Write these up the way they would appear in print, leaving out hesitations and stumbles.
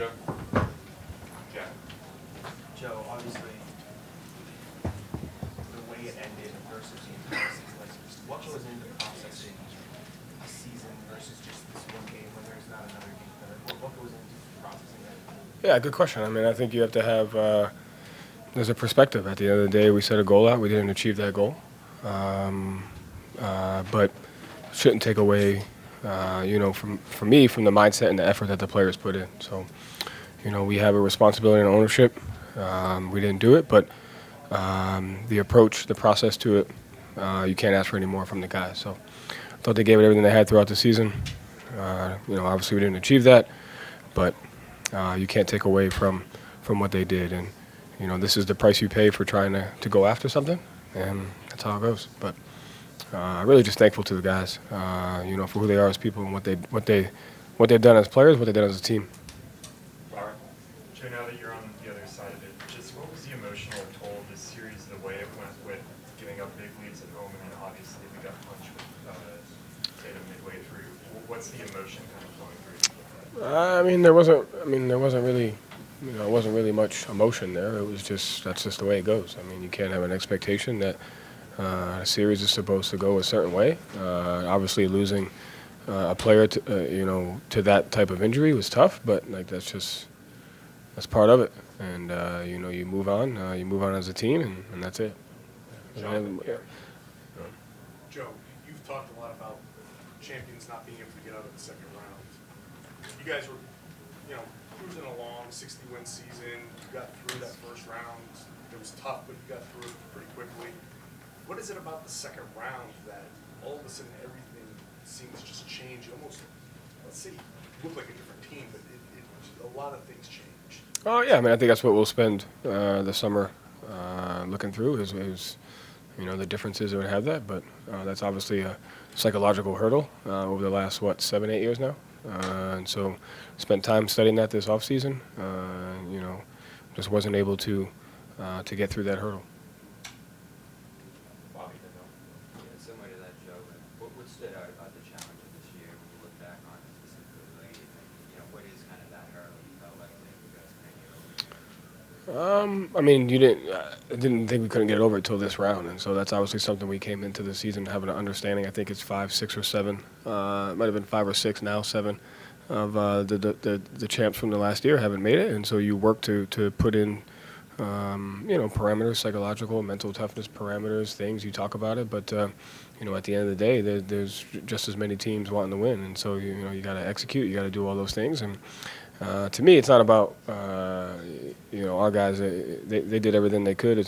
Joe? Yeah. Joe, obviously, the way it ended versus the entire season, like, what goes into processing a season versus just this one game when there's not another game? What goes into processing that? Yeah, good question. I mean, I think you have to have there's a perspective. At the end of the day, we set a goal out. We didn't achieve that goal, but shouldn't take away, from me, from the mindset and the effort that the players put in. So, we have a responsibility and ownership. We didn't do it, but the approach, the process to it, you can't ask for any more from the guys. So, I thought they gave it everything they had throughout the season. Obviously we didn't achieve that, but you can't take away from what they did. And this is the price you pay for trying to go after something, and that's how it goes. But really just thankful to the guys, for who they are as people and what they've done as players, what they've done as a team. Robert? Joe, now that you're on the other side of it, just what was the emotional toll of this series, the way it went with giving up big leads at home, and then obviously we got punched with Tatum midway through. What's the emotion kind of flowing through? There wasn't really. It wasn't really much emotion there. It was that's just the way it goes. I mean, you can't have an expectation that a series is supposed to go a certain way. Obviously, losing a player to that type of injury was tough, but that's part of it. And you move on. You move on as a team, and that's it. Joe, you've talked a lot about champions not being able to get out of the second round. You guys were, cruising along, 60-win season. You got through that first round. It was tough, but you got through it pretty quickly. What is it about the second round that all of a sudden everything seems to just change? Almost, let's say, you look like a different team, but a lot of things change. Oh yeah, I think that's what we'll spend the summer looking through is the differences that would have that, but that's obviously a psychological hurdle over the last 7, 8 years now. And so spent time studying that this off season. Just wasn't able to get through that hurdle. Bobby? Yeah, similar to that, Joe. What stood out about the challenge of this year when you look back on it specifically? What is kind of that hurdle you felt like you guys couldn't get over? I didn't think we couldn't get it over it till this round, and so that's obviously something we came into the season having an understanding. I think it's 5, 6, or 7. It might have been 5 or 6 now, 7 of the champs from the last year haven't made it, and so you work to put in parameters, psychological, mental toughness parameters, things you talk about it, but at the end of the day, there's just as many teams wanting to win, and so you got to execute, you got to do all those things, and to me, it's not about our guys. They did everything they could.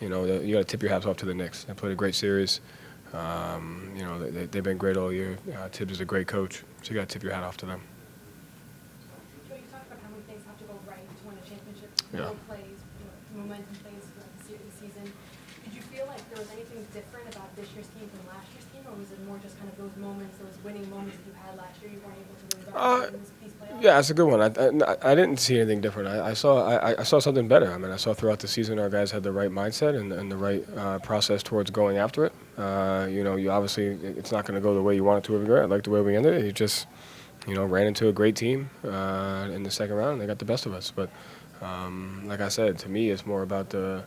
You got to tip your hats off to the Knicks. They played a great series. They've been great all year. Tibbs is a great coach, so you got to tip your hat off to them. Joe, you talked about how many things have to go right to win a championship. Yeah. Plays, momentum plays throughout the season. Did you feel like there was anything different about this year's team from last year's team, or was it more just kind of those moments, those winning moments that you had last year you weren't able to win these playoffs? Yeah, that's a good one. I didn't see anything different. I saw something better. I saw throughout the season our guys had the right mindset and the right process towards going after it. You obviously it's not going to go the way you want it to every year. I like the way we ended it. You just ran into a great team in the second round and they got the best of us. But like I said, to me it's more about the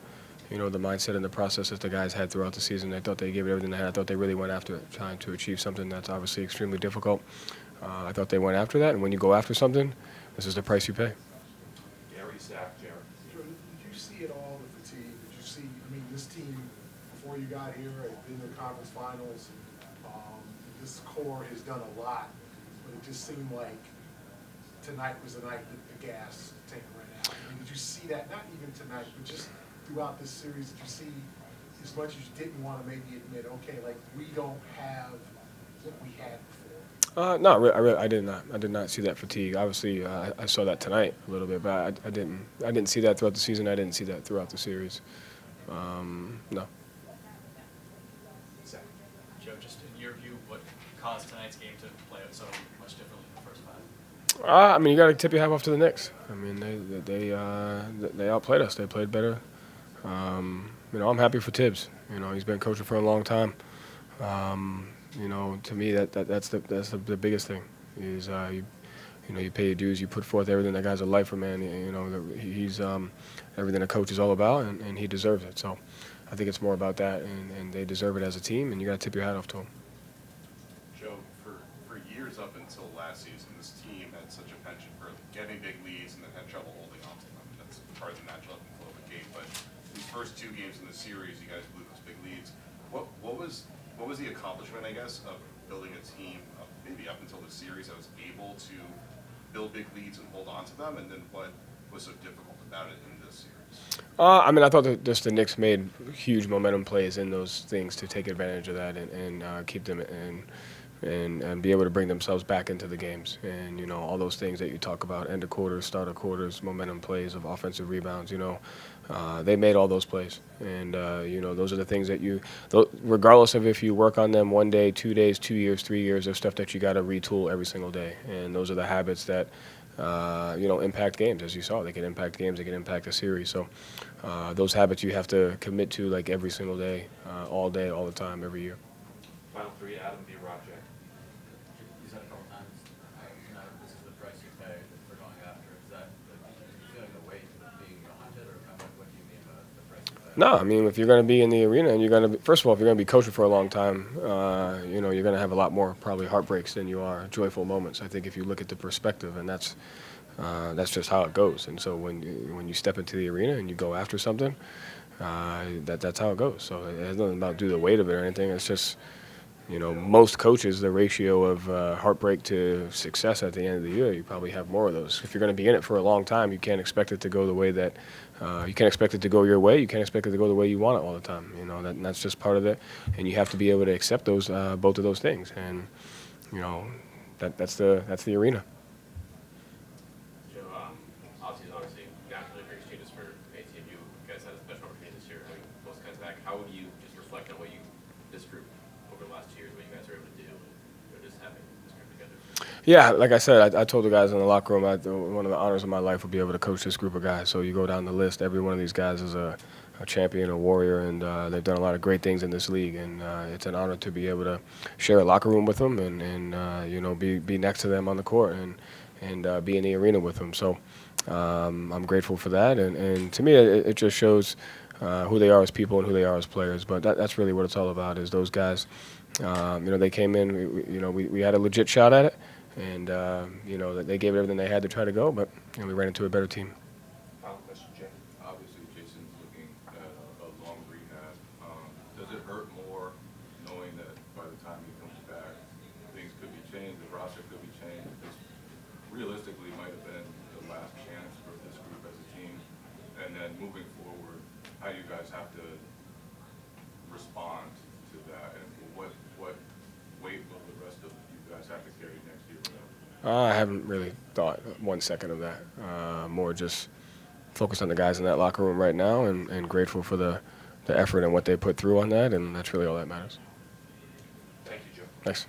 mindset and the process that the guys had throughout the season. I thought they gave it everything they had. I thought they really went after it, trying to achieve something that's obviously extremely difficult. I thought they went after that, and when you go after something, this is the price you pay. Gary Sack, Jared. Joe, did you see it all, the fatigue? Did you see, this team, before you got here, had been in the conference finals. This core has done a lot, but it just seemed like tonight was the night that the gas tank ran out. Did you see that? Not even tonight, but just throughout this series, did you see as much as you didn't want to maybe admit, okay, like we don't have what we had before? No, I did not. I did not see that fatigue. Obviously, I saw that tonight a little bit, but I didn't see that throughout the season. I didn't see that throughout the series. No. Joe, just in your view, what caused tonight's game to play out so much differently in the first 5? You got to tip your hat off to the Knicks. They outplayed us. They played better. I'm happy for Tibbs. He's been coaching for a long time. To me, that's the biggest thing. Is you pay your dues, you put forth everything. That guy's a lifer, man. He's everything a coach is all about, and he deserves it. So I think it's more about that, and they deserve it as a team, and you got to tip your hat off to them. Joe, for years up until last season, this team had such a penchant for getting big leads and then had trouble holding on to them. That's part of the natural ebb and flow of the game. But these first 2 games in the series, you guys blew those big leads. What was the accomplishment, I guess, of building a team, maybe up until the series, that was able to build big leads and hold on to them, and then what was so difficult about it in this series? I thought that just the Knicks made huge momentum plays in those things to take advantage of that and keep them and be able to bring themselves back into the games. And, all those things that you talk about, end of quarters, start of quarters, momentum plays of offensive rebounds, they made all those plays. And, those are the things that regardless of if you work on them 1 day, 2 days, 2 years, 3 years, there's stuff that you got to retool every single day. And those are the habits that, impact games, as you saw. They can impact games, they can impact a series. So those habits you have to commit to like every single day, all the time, every year. Final 3, Adam B. Rock, Jack. You said a couple times, this is the price you pay for going after. Is that feeling the weight of being behind it, or kind of what do you mean by the price you pay? No, if you're going to be in the arena and you're going to first of all, if you're going to be coaching for a long time, you're going to have a lot more probably heartbreaks than you are joyful moments. I think if you look at the perspective, and that's just how it goes. And so when you step into the arena and you go after something, that's how it goes. So it has nothing about the weight of it or anything. It's just, most coaches, the ratio of heartbreak to success at the end of the year, you probably have more of those. If you're going to be in it for a long time, you can't expect it to go the way that you can't expect it to go your way. You can't expect it to go the way you want it all the time. That's just part of it, and you have to be able to accept those both of those things. And that's the arena. Joe, obviously, naturally brings changes for a team. You guys had a special opportunity this year, having most guys back. How would you just reflect on this group over the last 2 years, what you guys were able to do, just having this group together? Yeah, like I said, I told the guys in the locker room, one of the honors of my life would be able to coach this group of guys. So you go down the list, every one of these guys is a champion, a warrior, and they've done a lot of great things in this league. And it's an honor to be able to share a locker room with them and be next to them on the court and be in the arena with them. So I'm grateful for that. And to me, it just shows who they are as people and who they are as players. But that's really what it's all about, is those guys. They came in, we had a legit shot at it. And, they gave it everything they had to try to go, but we ran into a better team. Final question, Jay. Obviously, Jason's looking at a long rehab. Does it hurt more knowing that by the time he comes back, things could be changed, the roster could be changed? This realistically might have been the last chance for this group as a team. And then moving forward, how you guys have to respond to that, and what weight will the rest of you guys have to carry next year? I haven't really thought 1 second of that. More just focused on the guys in that locker room right now and grateful for the effort and what they put through on that, and that's really all that matters. Thank you, Joe. Thanks.